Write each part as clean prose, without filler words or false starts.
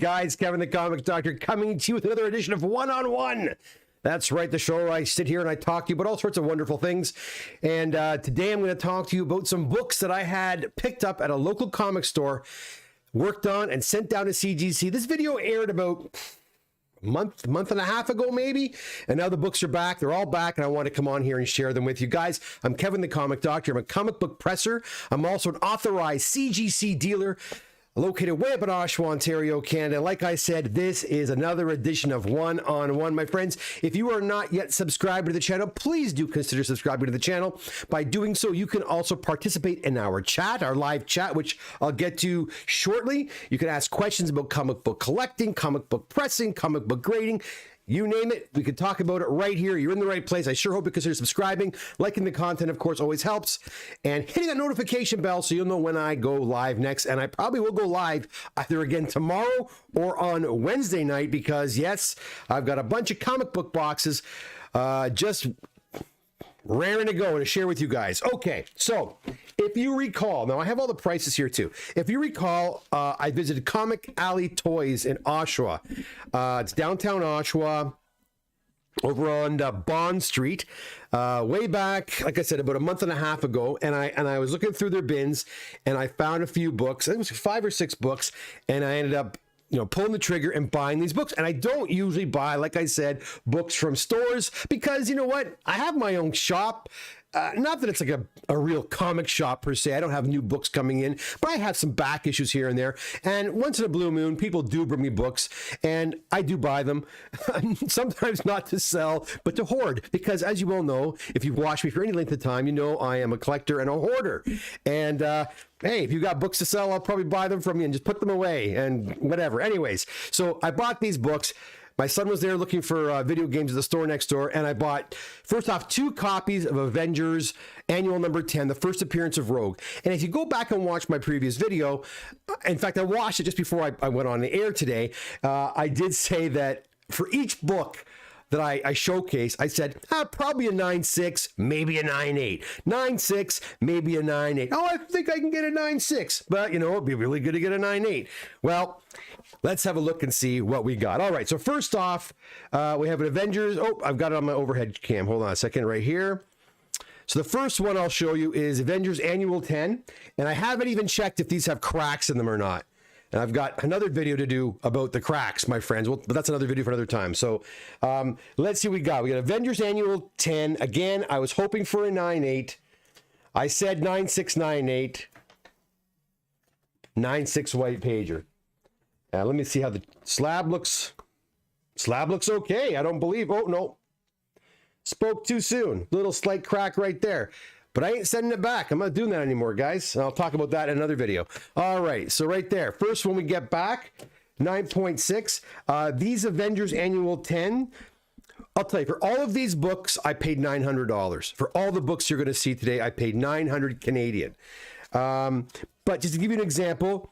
guys, Kevin the Comic Doctor coming to you with another edition of One-on-One. That's right, the show where I sit here and I talk to you about all sorts of wonderful things. And today I'm going to talk to you about some books that I had picked up at a local comic store, worked on, and sent down to CGC. This video aired about a month and a half ago, maybe. And now the books are back. They're all back, and I want to come on here and share them with you guys. I'm Kevin the Comic Doctor. I'm a comic book presser. I'm also an authorized CGC dealer, located way up in Oshawa, Ontario, Canada. Like I said, this is another edition of One-on-One. My friends, if you are not yet subscribed to the channel, please do consider subscribing to the channel. By doing so, you can also participate in our chat, our live chat, which I'll get to shortly. You can ask questions about comic book collecting, comic book pressing, comic book grading. You name it, we can talk about it right here. You're in the right place. I sure hope you consider subscribing. Liking the content, of course, always helps. And hitting that notification bell so you'll know when I go live next. And I probably will go live either again tomorrow or on Wednesday night because, yes, I've got a bunch of comic book boxes just raring to go to share with you guys. Okay, so if you recall, now I have all the prices here too. If you recall, I visited Comic Alley Toys in Oshawa. It's downtown Oshawa, over on Bond Street, way back, like I said, about a month and a half ago. And I was looking through their bins, and I found a few books. I think it was 5 or 6 books, and I ended up pulling the trigger and buying these books. And I don't usually buy, like I said, books from stores because, you know what? I have my own shop. Not that it's like a real comic shop per se. I don't have new books coming in, but I have some back issues here and there. And once in a blue moon, people do bring me books, and I do buy them. Sometimes not to sell, but to hoard. Because as you all know, if you've watched me for any length of time, you know I am a collector and a hoarder. And hey, if you got books to sell, I'll probably buy them from you and just put them away and whatever. Anyways, so I bought these books. My son was there looking for video games at the store next door, and I bought, first off, 2 copies of Avengers Annual Number 10, the first appearance of Rogue. And if you go back and watch my previous video, in fact, I watched it just before I went on the air today, I did say that for each book that I showcase, I said, probably a 9.6, maybe a 9.8. 9.6, maybe a 9.8. Oh, I think I can get a 9.6, but it'd be really good to get a 9.8. Well, let's have a look and see what we got. All right, so first off, we have an Avengers. Oh, I've got it on my overhead cam. Hold on a second right here. So the first one I'll show you is Avengers Annual 10, and I haven't even checked if these have cracks in them or not. And I've got another video to do about the cracks, my friends. Well, but that's another video for another time. So let's see what we got. We got Avengers Annual 10. Again, I was hoping for a 9.8. I said 9.6, 9.8. 9.6 white pager. Let me see how the slab looks. Slab looks okay. I don't believe. Oh, no. Spoke too soon. Little slight crack right there. But I ain't sending it back. I'm not doing that anymore, guys. And I'll talk about that in another video. All right. So right there. First one we get back. 9.6. These Avengers Annual 10. I'll tell you, for all of these books, I paid $900. For all the books you're going to see today, I paid 900 Canadian. But just to give you an example,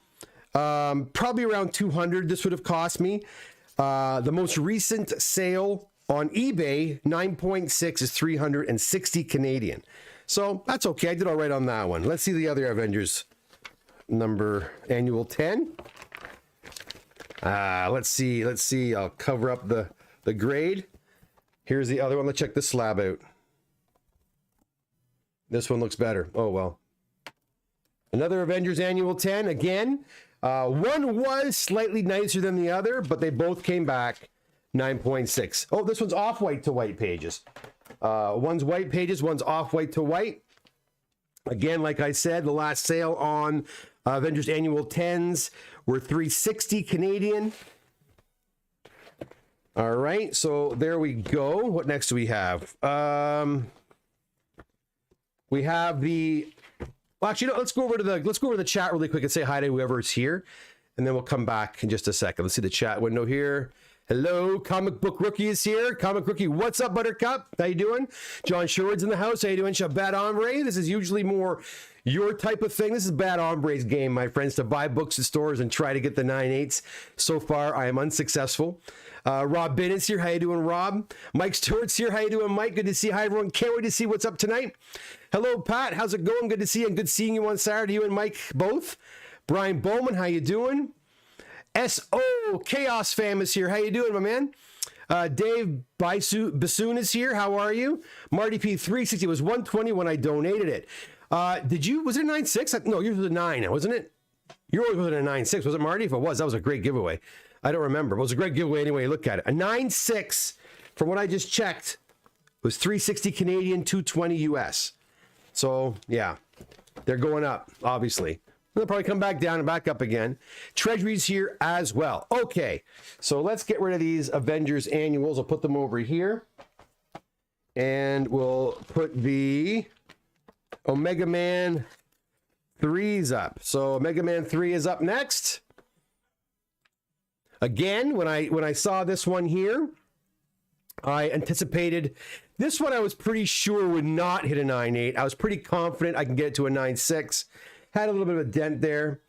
probably around 200 this would have cost me. The most recent sale on eBay, 9.6 is 360 Canadian. So that's okay. I did all right on that one. Let's see the other Avengers number Annual 10. Let's see. I'll cover up the grade. Here's the other one. Let's check the slab out. This one looks better. Oh, well. Another Avengers Annual 10. Again, one was slightly nicer than the other, but they both came back 9.6. Oh, this one's off-white to white pages. One's white pages, one's off-white to white. Again, like I said, the last sale on Avengers Annual 10s were 360 Canadian. All right, so there we go. What next do we have? We have the... Well, actually, let's go over to the chat really quick and say hi to whoever's here, and then we'll come back in just a second. Let's see the chat window here. Hello, Comic Book Rookie is here. Comic Rookie, what's up, Buttercup? How you doing? John Sherwood's in the house. How you doing, Bad Hombre? This is usually more your type of thing. This is Bad Hombre's game, my friends, to buy books at stores and try to get the 9.8s. So far, I am unsuccessful. Rob Bennett's here. How you doing, Rob? Mike Stewart's here. How you doing, Mike? Good to see you. Hi, everyone. Can't wait to see what's up tonight. Hello, Pat. How's it going? Good to see you, and good seeing you on Saturday. You and Mike both. Brian Bowman, how you doing? SO Chaos Fam is here. How you doing, my man? Dave Bassoon is here. How are you? Marty P360 was 120 when I donated it. Was it a 9.6? No, yours was a 9, wasn't it? Yours was a 9.6. Was it, Marty? If it was, that was a great giveaway. I don't remember. But it was a great giveaway anyway. Look at it. A 9.6, from what I just checked, was 360 Canadian, 220 US. So, yeah, they're going up, obviously. They'll probably come back down and back up again. Treasury's here as well. Okay, so let's get rid of these Avengers annuals. I'll put them over here. And we'll put the Omega Man 3s up. So Omega Man 3 is up next. Again, when I saw this one here, I anticipated this one. I was pretty sure would not hit a 9.8. I was pretty confident I can get it to a 9.6. Had a little bit of a dent there.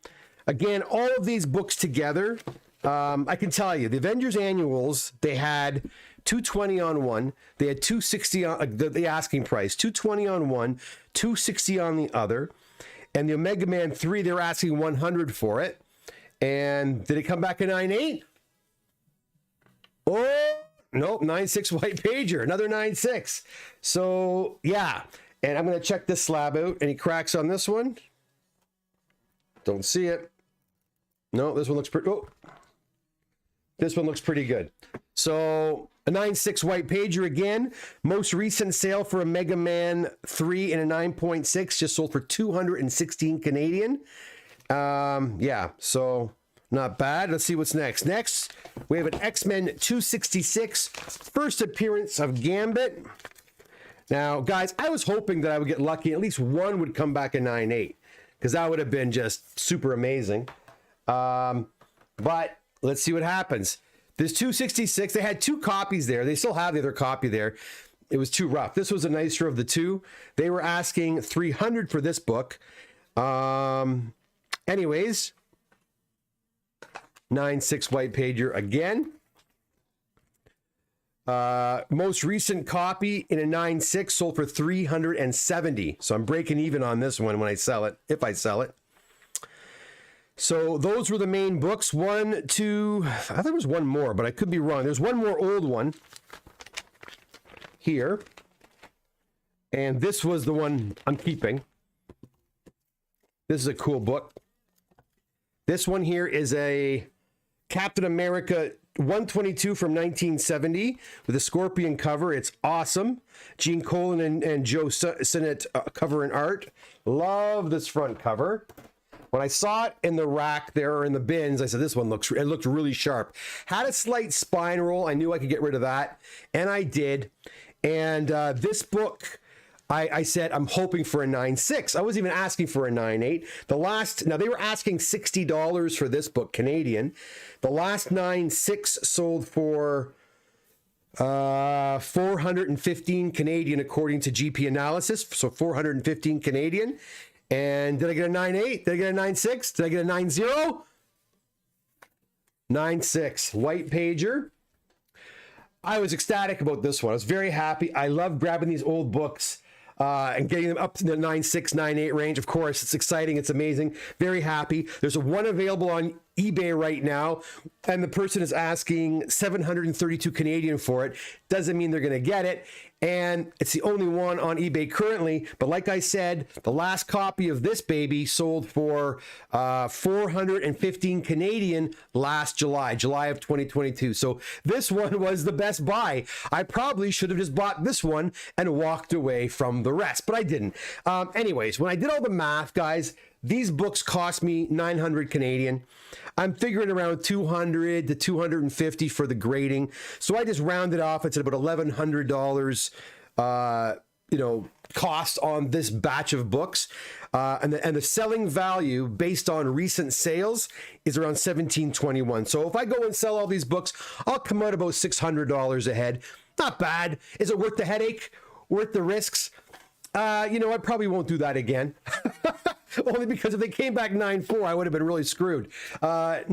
Again, all of these books together, I can tell you, the Avengers annuals, they had 220 on one. They had 260 on the asking price, 220 on one, 260 on the other. And the Omega Man 3, they were asking 100 for it. And did it come back a 9.8? Oh, nope, 9.6 white pager, another 9.6. So, yeah. And I'm going to check this slab out. Any cracks on this one? Don't see it. No, this one looks pretty. Oh, this one looks pretty good. So a 9.6 white pager again. Most recent sale for a Mega Man 3 in a 9.6 just sold for 216 Canadian. Yeah, so not bad. Let's see what's next. Next, we have an X-Men 266, first appearance of Gambit. Now, guys, I was hoping that I would get lucky. At least one would come back a 9.8. Because that would have been just super amazing. But let's see what happens. This 266, they had two copies there. They still have the other copy there. It was too rough. This was the nicer of the two. They were asking 300 for this book. Anyways, 9.6 white pager again. Most recent copy in a 9.6 sold for 370. So I'm breaking even on this one when I sell it, if I sell it. So those were the main books. One, two, I thought there was one more, but I could be wrong. There's one more old one here. And this was the one I'm keeping. This is a cool book. This one here is a Captain America 122 from 1970 with a scorpion cover. It's awesome. Gene Colan and Joe Sinnott cover and art. Love this front cover. When I saw it in the rack there or in the bins, I said, this one looked really sharp. Had a slight spine roll. I knew I could get rid of that. And I did. And this book, I said, I'm hoping for a 9.6. I wasn't even asking for a 9.8. Now they were asking $60 for this book, Canadian. The last 9.6 sold for 415 Canadian, according to GP Analysis. So 415 Canadian. And did I get a 9.8? Did I get a 9.6? Did I get a 9.0? 9.6 white pager. I was ecstatic about this one. I was very happy. I love grabbing these old books and getting them up to the 9.6, 9.8 range. Of course, it's exciting. It's amazing. Very happy. There's one available on eBay right now, and the person is asking 732 Canadian for it. Doesn't mean they're going to get it. And it's the only one on eBay currently. But like I said, the last copy of this baby sold for 415 Canadian last July of 2022. So this one was the best buy. I probably should have just bought this one and walked away from the rest, but I didn't. Anyways, when I did all the math, guys, these books cost me 900 Canadian. I'm figuring around 200 to 250 for the grading. So I just rounded off. It's at about $1,100, cost on this batch of books. And the selling value based on recent sales is around $1,721. So if I go and sell all these books, I'll come out about $600 a head. Not bad. Is it worth the headache? Worth the risks? I probably won't do that again. Only because if they came back 9-4, I would have been really screwed. The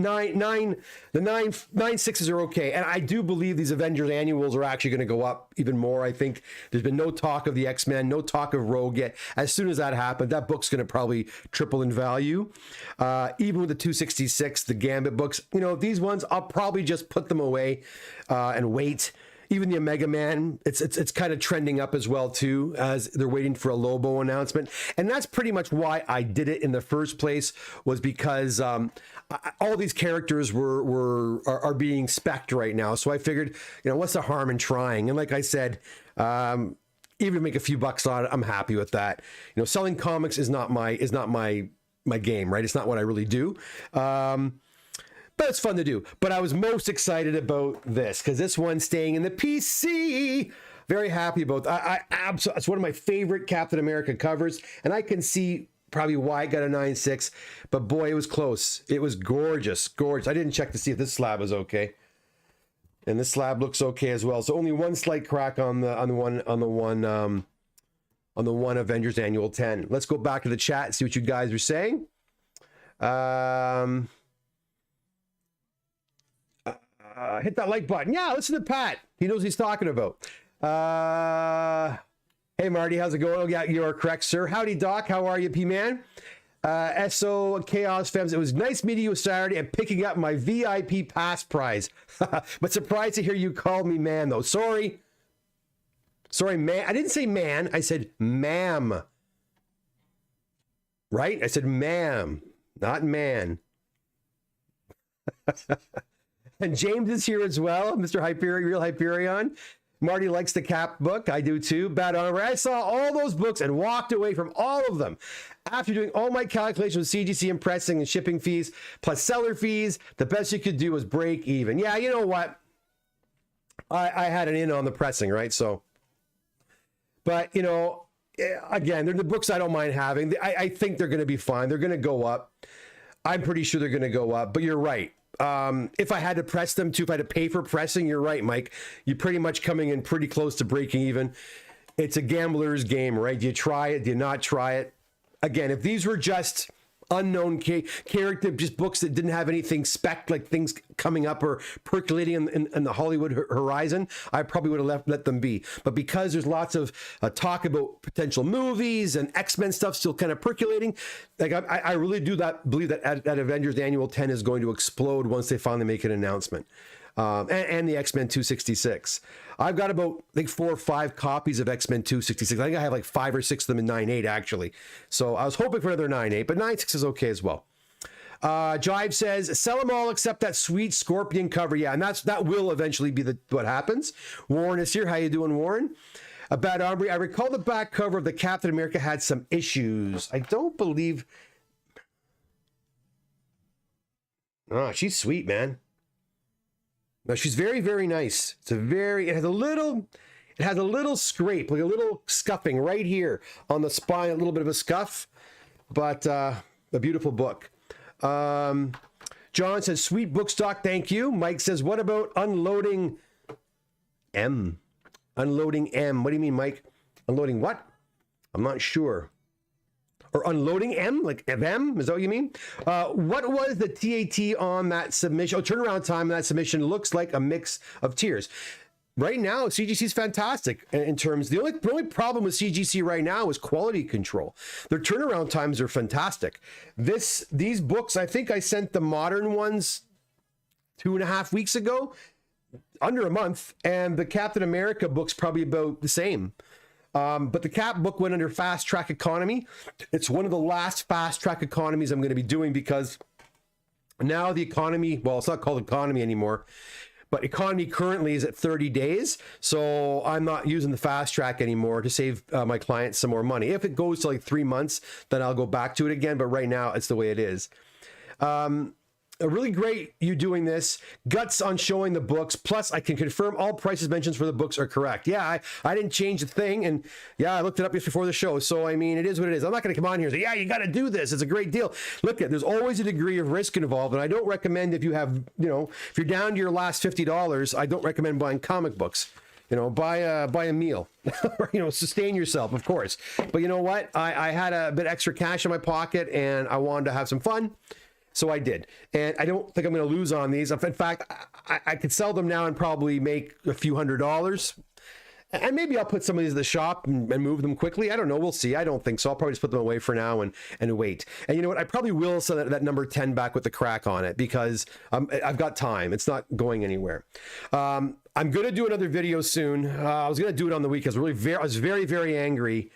9-6s are okay. And I do believe these Avengers annuals are actually going to go up even more. I think there's been no talk of the X-Men, no talk of Rogue yet. As soon as that happens, that book's going to probably triple in value. Even with the 266, the Gambit books, these ones, I'll probably just put them away and wait. Even the Omega Man, it's kind of trending up as well too, as they're waiting for a Lobo announcement, and that's pretty much why I did it in the first place. Was because all these characters are being spec'd right now, so I figured, what's the harm in trying? And like I said, even to make a few bucks on it, I'm happy with that. Selling comics is not my game, right? It's not what I really do. But it's fun to do. But I was most excited about this because this one's staying in the PC. Very happy about that. It's one of my favorite Captain America covers, and I can see probably why I got a 9.6. But boy, it was close. It was gorgeous, gorgeous. I didn't check to see if this slab was okay, and this slab looks okay as well. So only one slight crack on the one Avengers Annual 10. Let's go back to the chat and see what you guys are saying. Hit that like button. Yeah, listen to Pat. He knows what he's talking about. Hey, Marty, how's it going? Oh, yeah, you are correct, sir. Howdy, Doc. How are you, P-Man? SO Chaos Femmes. It was nice meeting you Saturday and picking up my VIP pass prize. But surprised to hear you call me man, though. Sorry, man. I didn't say man. I said ma'am. Right? I said ma'am, not man. And James is here as well, Mr. Hyperion, Real Hyperion. Marty likes the Cap book. I do too. Bad Armor. I saw all those books and walked away from all of them. After doing all my calculations with CGC and pressing and shipping fees, plus seller fees, the best you could do was break even. Yeah, you know what? I had an in on the pressing, right? So, but, again, they're the books I don't mind having. I think they're going to be fine. They're going to go up. I'm pretty sure they're going to go up, but you're right. If I had to press them too, if I had to pay for pressing, you're right, Mike. You're pretty much coming in pretty close to breaking even. It's a gambler's game, right? Do you try it? Do you not try it? Again, if these were just unknown character, just books that didn't have anything spec, like things coming up or percolating in the Hollywood horizon, I probably would have let them be. But because there's lots of talk about potential movies and X-Men stuff still kind of percolating, like I really do believe that Avengers Annual 10 is going to explode once they finally make an announcement. And the X-Men 266. I've got about, I think, 4 or 5 copies of X-Men 266. I think I have like 5 or 6 of them in 9.8 actually. So I was hoping for another 9.8, but 9.6 is okay as well. Jive says, sell them all except that sweet Scorpion cover. Yeah, and that will eventually be what happens. Warren is here. How you doing, Warren? Bad Aubrey, I recall the back cover of the Captain America had some issues. I don't believe... Oh, she's sweet, man. No, she's very, very nice. It has a little scrape, like a little scuffing right here on the spine, a little bit of a scuff, but a beautiful book. John says, sweet book stock, thank you. Mike says, what about Unloading M? Unloading M. What do you mean, Mike? Unloading what? I'm not sure. Or Unloading M, like M, is that what you mean? What was the TAT on that submission? Oh, turnaround time on that submission looks like a mix of tiers. Right now, CGC is fantastic in terms. The only problem with CGC right now is quality control. Their turnaround times are fantastic. These books, I think I sent the modern ones 2.5 weeks ago, under a month, and the Captain America book's probably about the same. But the Cap book went under fast track economy. It's one of the last fast track economies I'm going to be doing because now the economy, well, it's not called economy anymore, but economy currently is at 30 days. So I'm not using the fast track anymore to save my clients some more money. If it goes to like 3 months, then I'll go back to it again. But right now it's the way it is. Really great you doing this. Guts on showing the books. Plus, I can confirm all prices mentioned for the books are correct. Yeah, I didn't change a thing. And yeah, I looked it up just before the show. So, I mean, it is what it is. I'm not going to come on here and say, yeah, you got to do this. It's a great deal. Look, there's always a degree of risk involved. And I don't recommend if you have, if you're down to your last $50, I don't recommend buying comic books. buy a meal, sustain yourself, of course. But you know what? I had a bit extra cash in my pocket and I wanted to have some fun. So I did. And I don't think I'm going to lose on these. In fact, I could sell them now and probably make a few $100s. And maybe I'll put some of these in the shop and move them quickly. I don't know. We'll see. I don't think so. I'll probably just put them away for now and wait. And you know what? I probably will sell that number 10 back with the crack on it because I've got time. It's not going anywhere. I'm going to do another video soon. I was going to do it on the weekends. I was very, very angry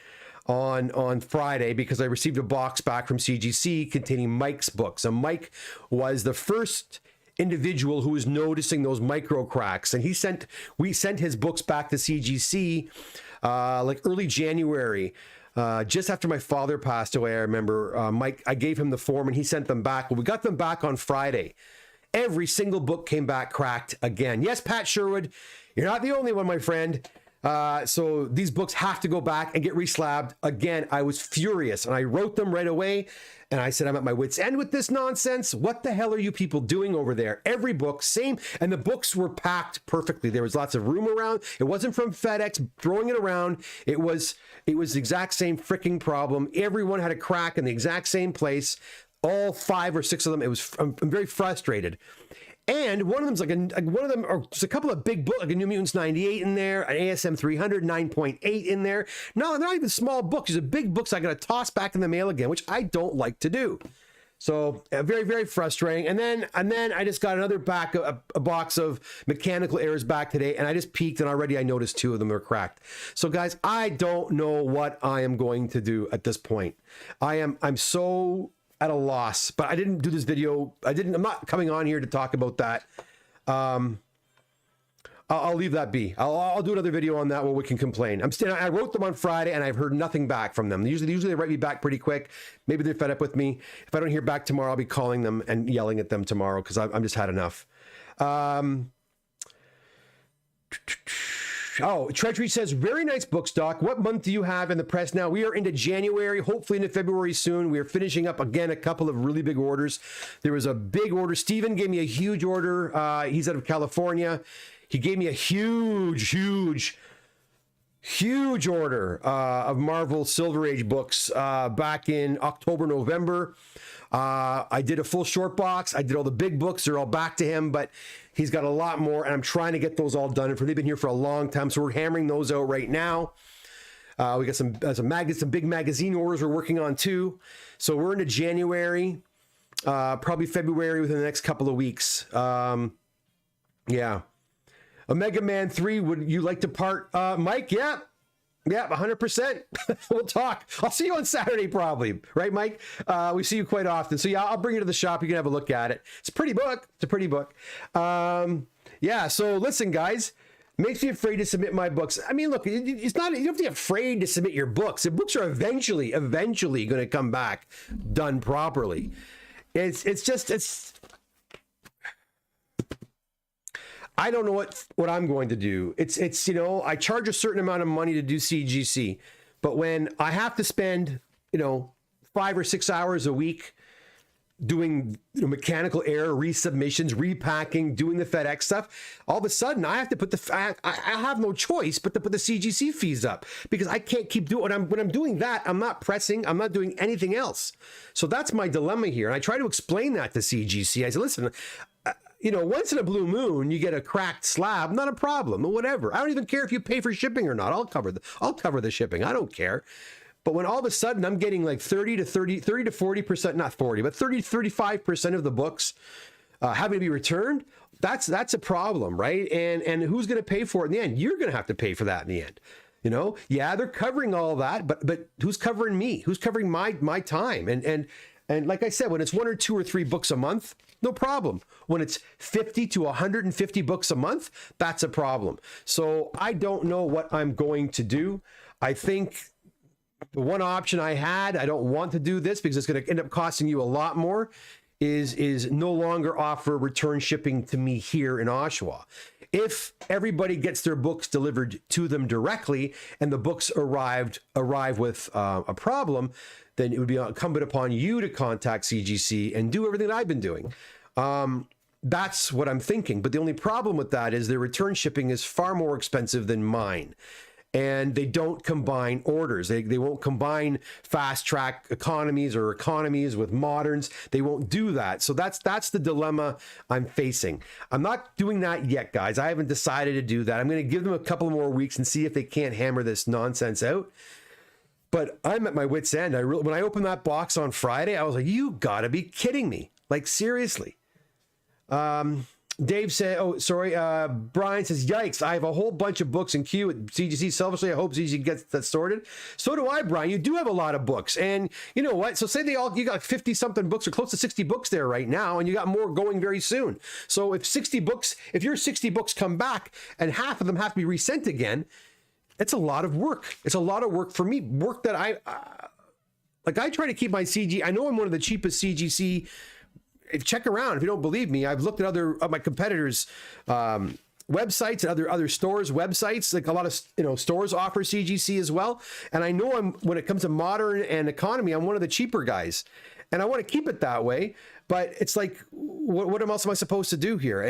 on Friday because I received a box back from CGC containing Mike's books. And Mike was the first individual who was noticing those micro cracks, and we sent his books back to CGC like early January, just after my father passed away. I remember Mike, I gave him the form and he sent them back. Well, we got them back on Friday. Every single book came back cracked again. Yes, Pat Sherwood, you're not the only one, my friend. So these books have to go back and get reslabbed again. I was furious and I wrote them right away. And I said, I'm at my wit's end with this nonsense. What the hell are you people doing over there? Every book, same. And the books were packed perfectly. There was lots of room around. It wasn't from FedEx throwing it around. It was the exact same freaking problem. Everyone had a crack in the exact same place. All 5 or 6 of them. I'm very frustrated. And one of them's there's a couple of big books, like a New Mutants 98 in there, an ASM 300, 9.8 in there. No, they're not even small books. These are big books I got to toss back in the mail again, which I don't like to do. So very, very frustrating. And then I just got another a box of mechanical errors back today, and I just peeked, and already I noticed 2 of them are cracked. So guys, I don't know what I am going to do at this point. I'm so at a loss, but I didn't do this video. I'm not coming on here to talk about that. I'll leave that be. I'll do another video on that where we can complain. I wrote them on Friday and I've heard nothing back from them. Usually they write me back pretty quick. Maybe they're fed up with me. If I don't hear back tomorrow, I'll be calling them and yelling at them tomorrow because I'm just had enough. Oh, Treasury says, very nice book stock. What month do you have in the press now? We are into January, hopefully into February soon. We are finishing up again a couple of really big orders. There was a big order. Steven gave me a huge order. He's out of California. He gave me a huge order of Marvel Silver Age books back in October, November. I did a full short box. I did all the big books. They're all back to him, but he's got a lot more, and I'm trying to get those all done. And they've been here for a long time, so we're hammering those out right now. We got some big magazine orders we're working on too. So we're into January, probably February within the next couple of weeks. Yeah. Omega Man 3, would you like to part? Mike, yeah. Yeah, 100%. We'll talk. I'll see you on Saturday probably. Right, Mike? We see you quite often. So yeah, I'll bring you to the shop. You can have a look at it. It's a pretty book. Yeah, so listen, guys. Makes me afraid to submit my books. I mean, look, it's not, you don't have to be afraid to submit your books. The books are eventually going to come back done properly. I don't know what I'm going to do. It's I charge a certain amount of money to do CGC, but when I have to spend 5 or 6 hours a week doing mechanical error resubmissions, repacking, doing the FedEx stuff, all of a sudden I have to I have no choice but to put the CGC fees up because I can't keep doing when I'm doing that. I'm not pressing. I'm not doing anything else. So that's my dilemma here, and I try to explain that to CGC. I say, listen. Once in a blue moon, you get a cracked slab, not a problem, or whatever. I don't even care if you pay for shipping or not. I'll cover the shipping. I don't care. But when all of a sudden I'm getting like 30 to 40%, not 40, but 35% of the books having to be returned, that's a problem, right? And who's going to pay for it in the end? You're going to have to pay for that in the end. Yeah, they're covering all that, but who's covering me? Who's covering my time? And like I said, when it's 1 or 2 or 3 books a month, no problem. When it's 50 to 150 books a month, that's a problem. So I don't know what I'm going to do. I think the one option I don't want to do this because it's going to end up costing you a lot more, is no longer offer return shipping to me here in Oshawa. If everybody gets their books delivered to them directly and the books arrive with a problem, then it would be incumbent upon you to contact CGC and do everything that I've been doing. That's what I'm thinking. But the only problem with that is their return shipping is far more expensive than mine. And they don't combine orders. They won't combine fast track economies or economies with moderns. They won't do that. So that's the dilemma I'm facing. I'm not doing that yet, guys. I haven't decided to do that. I'm going to give them a couple more weeks and see if they can't hammer this nonsense out. But I'm at my wit's end. When I opened that box on Friday, I was like, you got to be kidding me. Like, seriously. Dave said, Brian says, yikes, I have a whole bunch of books in queue at CGC. Selfishly, I hope CGC gets that sorted. So do I, Brian. You do have a lot of books. And you know what? So say you got 50 something books or close to 60 books there right now, and you got more going very soon. So if your 60 books come back and half of them have to be resent again, it's a lot of work. It's a lot of work for me. Work that I try to keep my CG. I know I'm one of the cheapest CGC. Check around if you don't believe me. I've looked at other of my competitors' websites and other stores' websites. Like a lot of stores offer CGC as well. And I know when it comes to modern and economy, I'm one of the cheaper guys, and I want to keep it that way. But it's like, what else am I supposed to do here?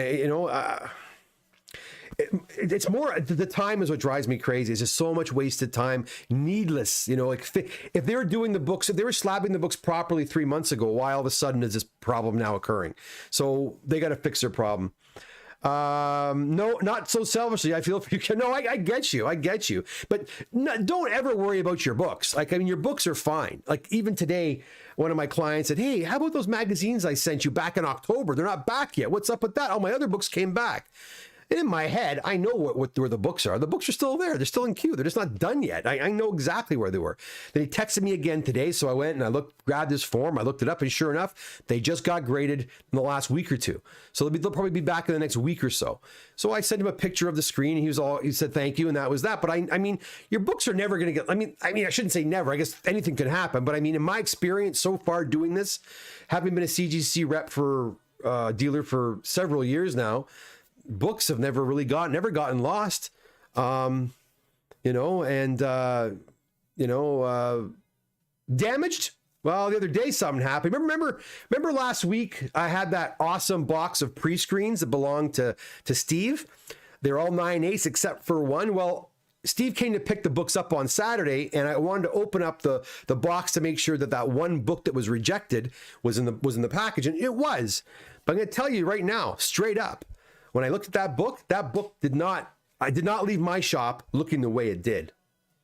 It's more the time is what drives me crazy. It's just so much wasted time, needless. If they were doing the books, if they were slabbing the books properly 3 months ago, why all of a sudden is this problem now occurring? So they got to fix their problem. No, not so selfishly. I feel for you. No, I get you. But don't ever worry about your books. Your books are fine. Like even today, one of my clients said, hey, how about those magazines I sent you back in October? They're not back yet. What's up with that? Oh, my other books came back. In my head, I know where the books are. The books are still there. They're still in queue. They're just not done yet. I know exactly where they were. Then he texted me again today. So I went and I grabbed his form. I looked it up, and sure enough, they just got graded in the last week or two. So they'll probably be back in the next week or so. So I sent him a picture of the screen. He said, thank you. And that was that. But I mean, your books are never going to get, I shouldn't say never. I guess anything can happen. But in my experience so far doing this, having been a CGC rep for dealer for several years now, books have never gotten lost, damaged. Well, the other day something happened. Remember last week I had that awesome box of pre-screens that belonged to Steve. They're all 9/8 except for one. Well, Steve came to pick the books up on Saturday, and I wanted to open up the box to make sure that one book that was rejected was in the package, and it was. But I'm going to tell you right now, straight up. When I looked at that book I did not leave my shop looking the way it did.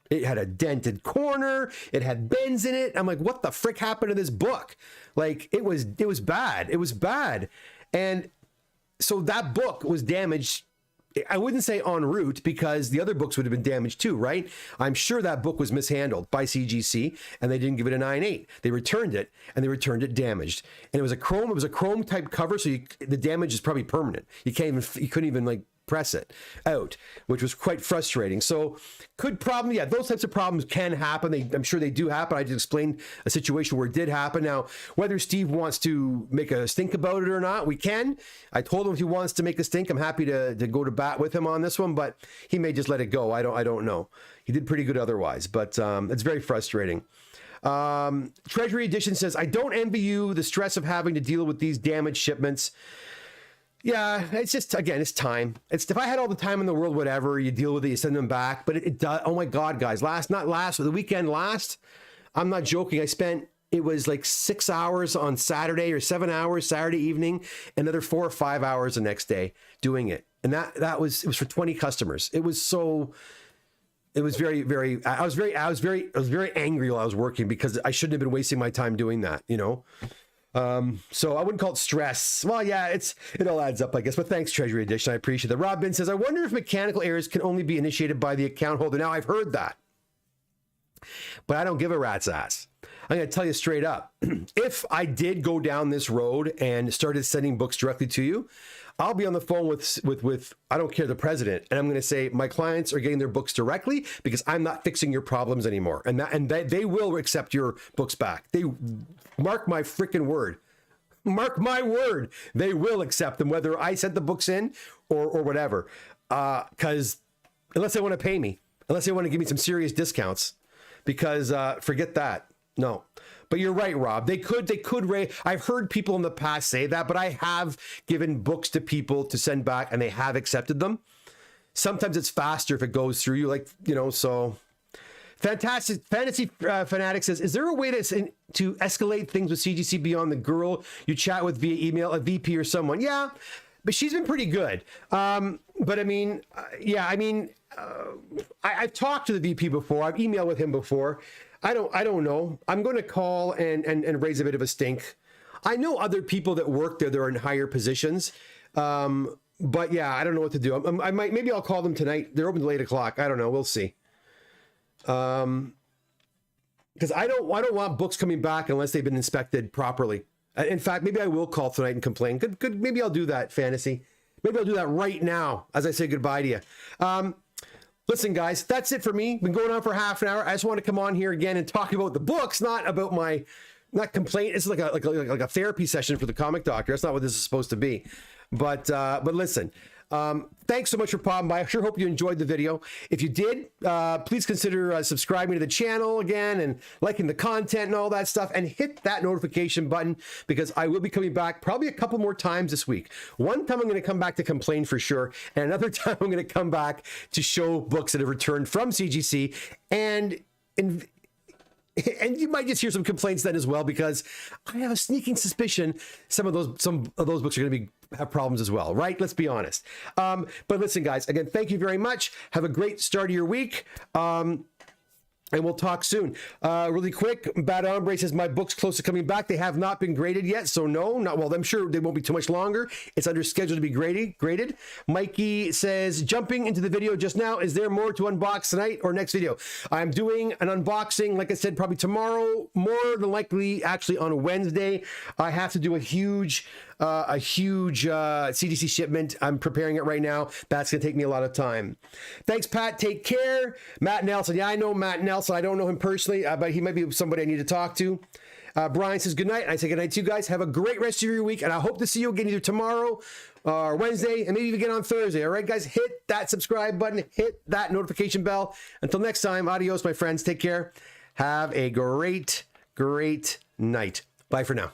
It had a dented corner. It had bends in it. I'm like, what the frick happened to this book? Like, it was bad. It was bad. And so that book was damaged. I wouldn't say en route, because the other books would have been damaged too, right? I'm sure that book was mishandled by CGC, and they didn't give it a 9/8. They returned it, and they returned it damaged. And it was a chrome type cover, so the damage is probably permanent. You couldn't even press it out, which was quite frustrating. So those types of problems can happen. I'm sure they do happen. I just explained a situation where it did happen. Now, whether Steve wants to make a stink about it or not, we can. I told him if he wants to make a stink, I'm happy to go to bat with him on this one, but he may just let it go. I don't know. He did pretty good otherwise, but it's very frustrating. Treasury Edition says, I don't envy you the stress of having to deal with these damaged shipments. Yeah, it's just, again, it's time. If I had all the time in the world, whatever, you deal with it, you send them back. But it does. Oh my God, guys, the weekend last, I'm not joking. It was like 6 hours on Saturday or 7 hours Saturday evening, another 4 or 5 hours the next day doing it. And it was for 20 customers. It was very, very, I was very angry while I was working, because I shouldn't have been wasting my time doing that, So I wouldn't call it stress. Well, yeah, it all adds up, I guess. But thanks, Treasury Edition. I appreciate that. Rob Bin says, I wonder if mechanical errors can only be initiated by the account holder. Now, I've heard that, but I don't give a rat's ass. I'm going to tell you straight up. If I did go down this road and started sending books directly to you, I'll be on the phone with I don't care, the president, and I'm going to say my clients are getting their books directly because I'm not fixing your problems anymore, and they will accept your books back. They mark my freaking word. Mark my word. They will accept them, whether I sent the books in or whatever. Because unless they want to pay me, unless they want to give me some serious discounts, because forget that. No. But you're right, Rob. They could raise. I've heard people in the past say that, but I have given books to people to send back, and they have accepted them. Sometimes it's faster if it goes through you, like, you know. So, fantastic. Fantasy Fanatic says, "Is there a way to escalate things with CGC beyond the girl you chat with via email, a VP or someone?" Yeah, but she's been pretty good. But I mean, yeah, I mean, I've talked to the VP before. I've emailed with him before. I don't know. I'm going to call and raise a bit of a stink. I know other people that work there that are in higher positions. But yeah, I don't know what to do. Maybe I'll call them tonight. They're open till 8 o'clock. I don't know. We'll see. Because I don't want books coming back unless they've been inspected properly. In fact, maybe I will call tonight and complain. Good. Maybe I'll do that, Fantasy. Maybe I'll do that right now as I say goodbye to you. Listen, guys, that's it for me. Been going on for half an hour. I just want to come on here again and talk about the books, not about not complaint. It's like a therapy session for the comic doctor. That's not what this is supposed to be. But listen, thanks so much for popping by. I sure hope you enjoyed the video. If you did, please consider subscribing to the channel again and liking the content and all that stuff, and hit that notification button, because I will be coming back probably a couple more times this week. One time I'm going to come back to complain for sure, and another time I'm going to come back to show books that have returned from CGC, and you might just hear some complaints then as well, because I have a sneaking suspicion some of those books are going to have problems as well, right? Let's be honest. But listen, guys, again, thank you very much. Have a great start of your week. And we'll talk soon. Really quick, Bad Hombre says, my book's close to coming back. They have not been graded yet, so no, not well. I'm sure they won't be too much longer. It's under schedule to be graded. Mikey says, jumping into the video just now, is there more to unbox tonight or next video? I'm doing an unboxing, like I said, probably tomorrow, more than likely actually on a Wednesday. I have to do a huge CDC shipment. I'm preparing it right now. That's going to take me a lot of time. Thanks, Pat. Take care. Matt Nelson. Yeah, I know Matt Nelson. I don't know him personally, but he might be somebody I need to talk to. Brian says good night. I say good night to you guys. Have a great rest of your week, and I hope to see you again either tomorrow or Wednesday, and maybe even again on Thursday. All right, guys, hit that subscribe button, hit that notification bell. Until next time, adios, my friends. Take care. Have a great night. Bye for now.